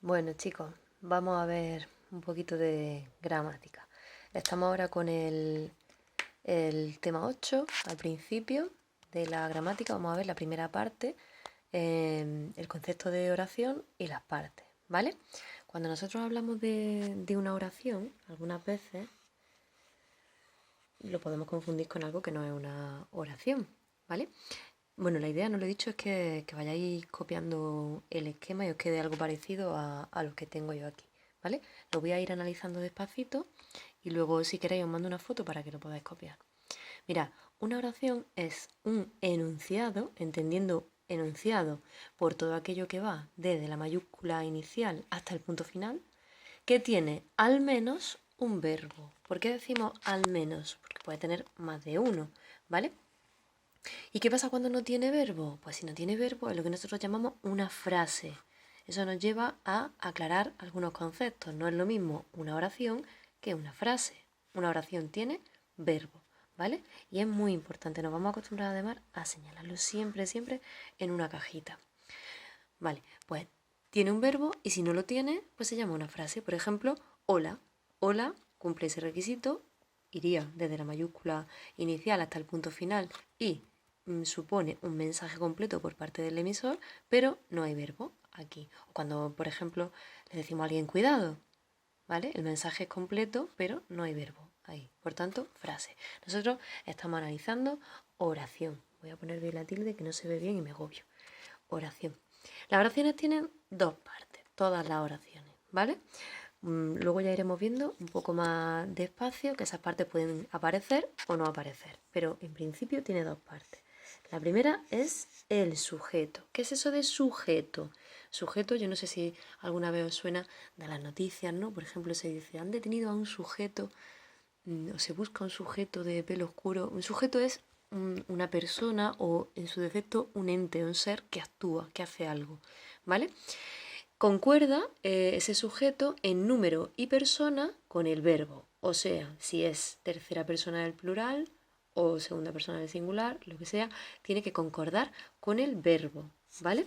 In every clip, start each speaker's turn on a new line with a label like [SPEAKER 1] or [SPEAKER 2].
[SPEAKER 1] Bueno, chicos, vamos a ver un poquito de gramática. Estamos ahora con el tema 8 al principio de la gramática. Vamos a ver la primera parte, el concepto de oración y las partes, ¿vale? Cuando nosotros hablamos de una oración, algunas veces lo podemos confundir con algo que no es una oración, ¿vale? Bueno, la idea, no lo he dicho, es que vayáis copiando el esquema y os quede algo parecido a lo que tengo yo aquí, ¿vale? Lo voy a ir analizando despacito y luego, si queréis, os mando una foto para que lo podáis copiar. Mirad, una oración es un enunciado, entendiendo enunciado por todo aquello que va desde la mayúscula inicial hasta el punto final, que tiene al menos un verbo. ¿Por qué decimos al menos? Porque puede tener más de uno, ¿vale? ¿Y qué pasa cuando no tiene verbo? Pues si no tiene verbo es lo que nosotros llamamos una frase. Eso nos lleva a aclarar algunos conceptos. No es lo mismo una oración que una frase. Una oración tiene verbo, ¿vale? Y es muy importante. Nos vamos a acostumbrar además a señalarlo siempre, siempre en una cajita. Vale, pues tiene un verbo y si no lo tiene, pues se llama una frase. Por ejemplo, hola. Hola cumple ese requisito, iría desde la mayúscula inicial hasta el punto final y supone un mensaje completo por parte del emisor, pero no hay verbo aquí. O cuando, por ejemplo, le decimos a alguien cuidado, ¿vale? El mensaje es completo, pero no hay verbo ahí. Por tanto, frase. Nosotros estamos analizando oración. Voy a poner bien la tilde que no se ve bien y me agobio. Oración. Las oraciones tienen dos partes, todas las oraciones, ¿vale? Luego ya iremos viendo un poco más despacio que esas partes pueden aparecer o no aparecer, pero en principio tiene dos partes. La primera es el sujeto. ¿Qué es eso de sujeto? Sujeto, yo no sé si alguna vez os suena de las noticias, ¿no? Por ejemplo, se dice, han detenido a un sujeto, o se busca un sujeto de pelo oscuro. Un sujeto es una persona o, en su defecto, un ente, un ser que actúa, que hace algo, ¿vale? Concuerda ese sujeto en número y persona con el verbo. O sea, si es tercera persona del plural o segunda persona del singular, lo que sea, tiene que concordar con el verbo, ¿vale?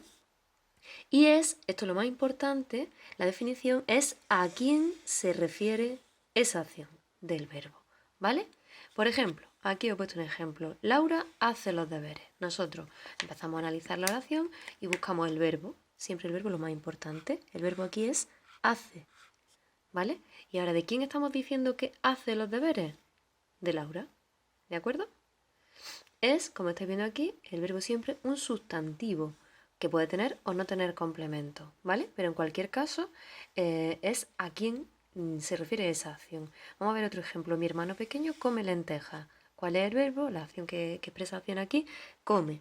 [SPEAKER 1] Y esto es lo más importante, la definición es a quién se refiere esa acción del verbo, ¿vale? Por ejemplo, aquí os he puesto un ejemplo. Laura hace los deberes. Nosotros empezamos a analizar la oración y buscamos el verbo. Siempre el verbo es lo más importante. El verbo aquí es hace, ¿vale? Y ahora, ¿de quién estamos diciendo que hace los deberes? De Laura, ¿de acuerdo? Es, como estáis viendo aquí, el verbo siempre un sustantivo que puede tener o no tener complemento, ¿vale? Pero en cualquier caso es a quién se refiere esa acción. Vamos a ver otro ejemplo. Mi hermano pequeño come lentejas. ¿Cuál es el verbo? La acción que expresa acción aquí, come.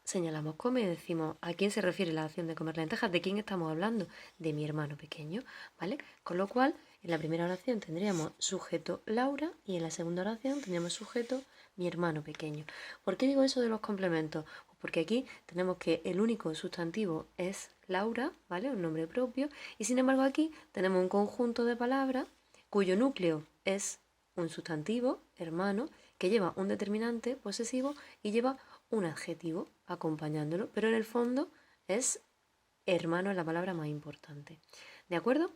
[SPEAKER 1] Señalamos come y decimos a quién se refiere la acción de comer lentejas, de quién estamos hablando, de mi hermano pequeño, ¿vale? Con lo cual, en la primera oración tendríamos sujeto Laura y en la segunda oración tendríamos sujeto mi hermano pequeño. ¿Por qué digo eso de los complementos? Pues porque aquí tenemos que el único sustantivo es Laura, ¿vale? Un nombre propio, y sin embargo aquí tenemos un conjunto de palabras cuyo núcleo es un sustantivo, hermano, que lleva un determinante posesivo y lleva un adjetivo acompañándolo, pero en el fondo es hermano es la palabra más importante. ¿De acuerdo?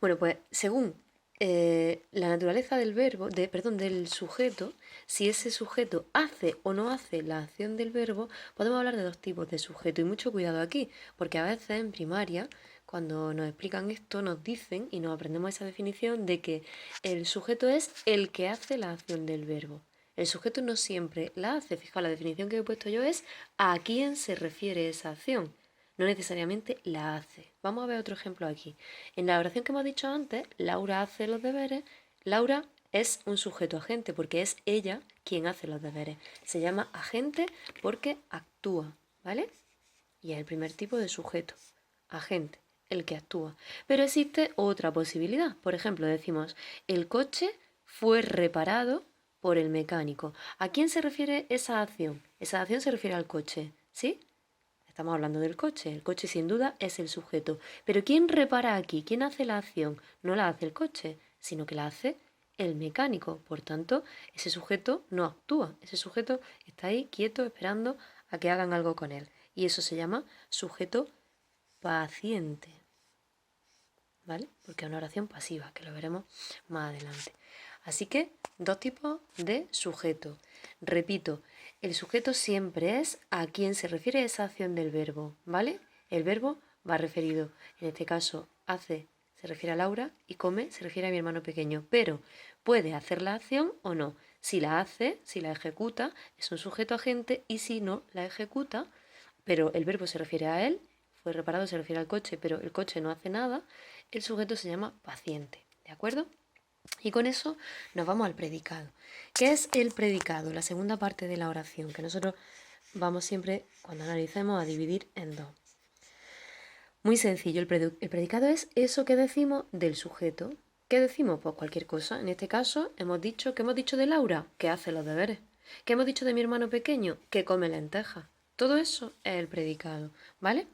[SPEAKER 1] Bueno, pues según la naturaleza del verbo, perdón, del sujeto, si ese sujeto hace o no hace la acción del verbo, podemos hablar de dos tipos de sujeto. Y mucho cuidado aquí, porque a veces en primaria, cuando nos explican esto, nos dicen y nos aprendemos esa definición de que el sujeto es el que hace la acción del verbo. El sujeto no siempre la hace. Fijaos, la definición que he puesto yo es a quién se refiere esa acción. No necesariamente la hace. Vamos a ver otro ejemplo aquí. En la oración que hemos dicho antes, Laura hace los deberes. Laura es un sujeto agente porque es ella quien hace los deberes. Se llama agente porque actúa, ¿vale? Y es el primer tipo de sujeto, agente, el que actúa. Pero existe otra posibilidad. Por ejemplo, decimos, el coche fue reparado por el mecánico. ¿A quién se refiere esa acción? Esa acción se refiere al coche, ¿sí? Estamos hablando del coche. El coche sin duda es el sujeto. Pero ¿quién repara aquí? ¿Quién hace la acción? No la hace el coche, sino que la hace el mecánico. Por tanto, ese sujeto no actúa. Ese sujeto está ahí quieto esperando a que hagan algo con él. Y eso se llama sujeto paciente, ¿vale? Porque es una oración pasiva, que lo veremos más adelante. Así que, dos tipos de sujeto. Repito, el sujeto siempre es a quien se refiere esa acción del verbo, ¿vale? El verbo va referido, en este caso, hace se refiere a Laura y come se refiere a mi hermano pequeño, pero puede hacer la acción o no. Si la hace, si la ejecuta, es un sujeto agente, y si no la ejecuta, pero el verbo se refiere a él, fue reparado se refiere al coche, pero el coche no hace nada, el sujeto se llama paciente, ¿de acuerdo? Y con eso nos vamos al predicado. ¿Qué es el predicado? La segunda parte de la oración, que nosotros vamos siempre, cuando analicemos, a dividir en dos. Muy sencillo, el predicado es eso que decimos del sujeto. ¿Qué decimos? Pues cualquier cosa. En este caso, hemos dicho de Laura, que hace los deberes. ¿Qué hemos dicho de mi hermano pequeño? Que come lentejas. Todo eso es el predicado, ¿vale?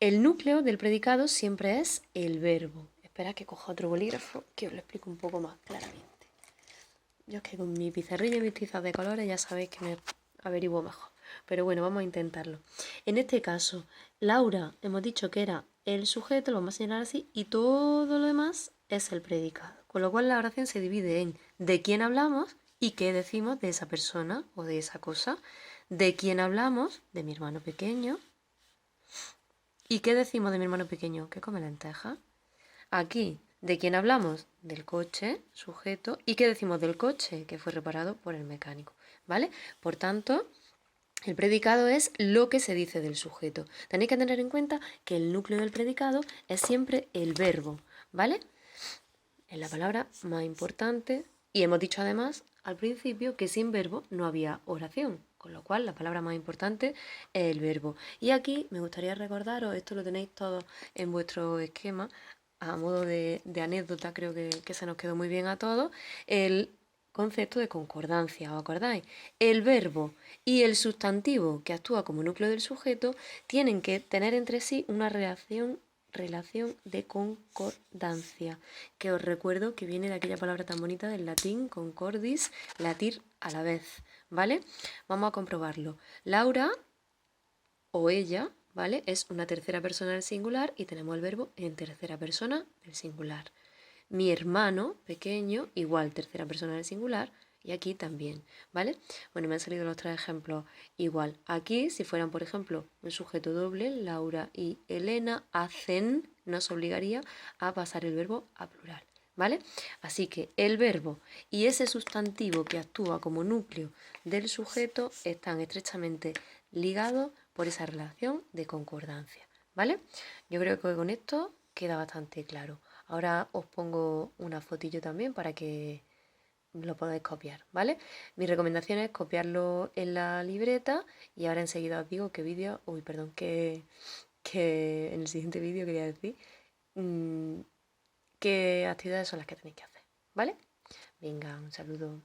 [SPEAKER 1] El núcleo del predicado siempre es el verbo. Espera que coja otro bolígrafo, que os lo explico un poco más claramente. Yo es que con mi pizarrilla y mis tizas de colores ya sabéis que me averiguo mejor. Pero bueno, vamos a intentarlo. En este caso, Laura, hemos dicho que era el sujeto, lo vamos a señalar así, y todo lo demás es el predicado. Con lo cual la oración se divide en de quién hablamos y qué decimos de esa persona o de esa cosa. De quién hablamos, de mi hermano pequeño. ¿Y qué decimos de mi hermano pequeño? Que come lentejas. Aquí, ¿de quién hablamos? Del coche, sujeto. ¿Y qué decimos del coche? Que fue reparado por el mecánico, ¿vale? Por tanto, el predicado es lo que se dice del sujeto. Tenéis que tener en cuenta que el núcleo del predicado es siempre el verbo, ¿vale? Es la palabra más importante. Y hemos dicho además al principio que sin verbo no había oración, con lo cual la palabra más importante es el verbo. Y aquí me gustaría recordaros, esto lo tenéis todo en vuestro esquema, a modo de anécdota, creo que se nos quedó muy bien a todos, el concepto de concordancia, ¿os acordáis? El verbo y el sustantivo que actúa como núcleo del sujeto tienen que tener entre sí una relación de concordancia, que os recuerdo que viene de aquella palabra tan bonita del latín, concordis, latir a la vez, ¿vale? Vamos a comprobarlo. Laura o ella, ¿vale? Es una tercera persona del singular y tenemos el verbo en tercera persona del singular. Mi hermano pequeño, igual tercera persona del singular, y aquí también, ¿vale? Bueno, me han salido los tres ejemplos igual. Aquí, si fueran, por ejemplo, un sujeto doble, Laura y Elena hacen, nos obligaría a pasar el verbo a plural, ¿vale? Así que el verbo y ese sustantivo que actúa como núcleo del sujeto están estrechamente ligados por esa relación de concordancia, ¿vale? Yo creo que con esto queda bastante claro. Ahora os pongo una fotillo también para que lo podáis copiar, ¿vale? Mi recomendación es copiarlo en la libreta y ahora enseguida os digo que en el siguiente vídeo quería decir qué actividades son las que tenéis que hacer, ¿vale? Venga, un saludo.